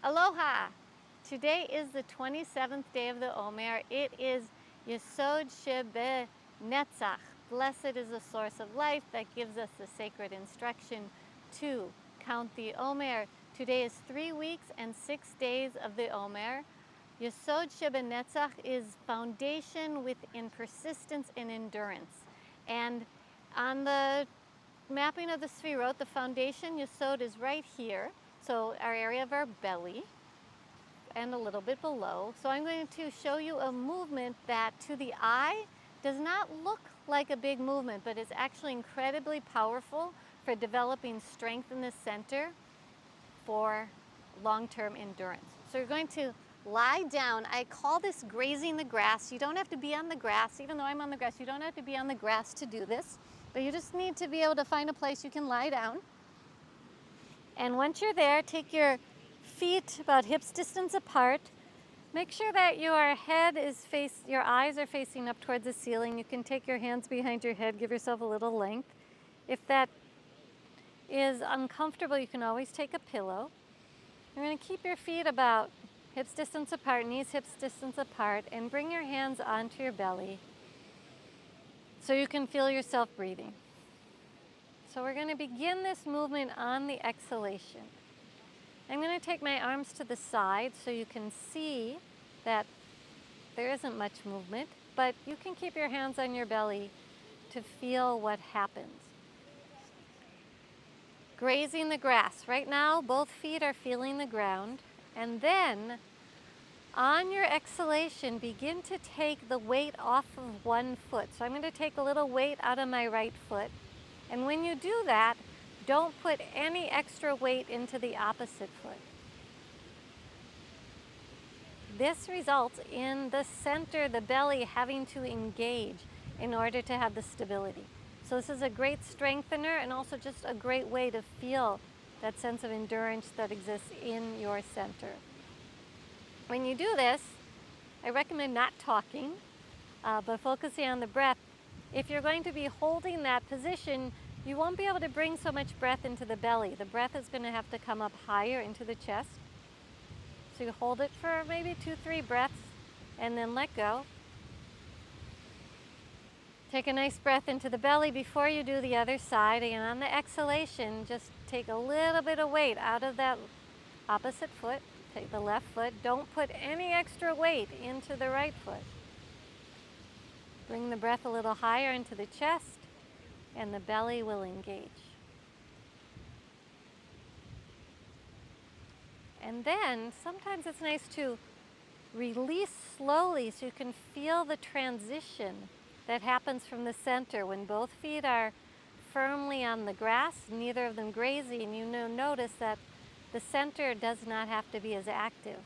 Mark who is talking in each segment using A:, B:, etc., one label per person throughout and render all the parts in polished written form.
A: Aloha! Today is the 27th day of the Omer. It is Yesod She'b'Netzach. Blessed is the source of life that gives us the sacred instruction to count the Omer. Today is 3 weeks and 6 days of the Omer. Yesod She'b'Netzach is foundation within persistence and endurance. And on the mapping of the Sfirot, the foundation Yesod is right here. So our area of our belly and a little bit below. So I'm going to show you a movement that to the eye does not look like a big movement, but is actually incredibly powerful for developing strength in the center for long-term endurance. So you're going to lie down. I call this grazing the grass. You don't have to be on the grass, even though I'm on the grass. You don't have to be on the grass to do this, but you just need to be able to find a place you can lie down. And once you're there, take your feet about hips distance apart. Make sure that your head is your eyes are facing up towards the ceiling. You can take your hands behind your head, give yourself a little length. If that is uncomfortable, you can always take a pillow. You're going to keep your feet about hips distance apart, knees hips distance apart, and bring your hands onto your belly so you can feel yourself breathing. So we're going to begin this movement on the exhalation. I'm going to take my arms to the side so you can see that there isn't much movement, but you can keep your hands on your belly to feel what happens. Grazing the grass. Right now, both feet are feeling the ground. And then, on your exhalation, begin to take the weight off of one foot. So I'm going to take a little weight out of my right foot. And when you do that, don't put any extra weight into the opposite foot. This results in the center, the belly, having to engage in order to have the stability. So this is a great strengthener and also just a great way to feel that sense of endurance that exists in your center. When you do this, I recommend not talking, but focusing on the breath. If you're going to be holding that position, you won't be able to bring so much breath into the belly. The breath is going to have to come up higher into the chest. So you hold it for maybe 2-3 breaths and then let go. Take a nice breath into the belly before you do the other side. And on the exhalation, just take a little bit of weight out of that opposite foot. Take the left foot. Don't put any extra weight into the right foot. Bring the breath a little higher into the chest, and the belly will engage. And then sometimes it's nice to release slowly so you can feel the transition that happens from the center when both feet are firmly on the grass, neither of them grazing. You notice that the center does not have to be as active.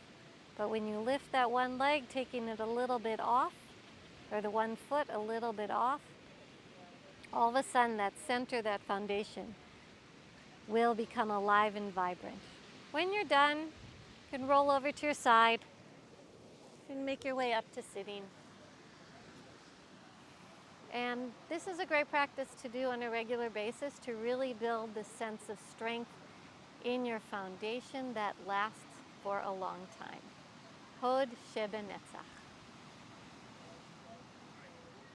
A: But when you lift that one leg, taking it a little bit off, or the one foot a little bit off, all of a sudden that center, that foundation, will become alive and vibrant. When you're done, you can roll over to your side and make your way up to sitting. And this is a great practice to do on a regular basis to really build this sense of strength in your foundation that lasts for a long time. Yesod She'b'Netzach.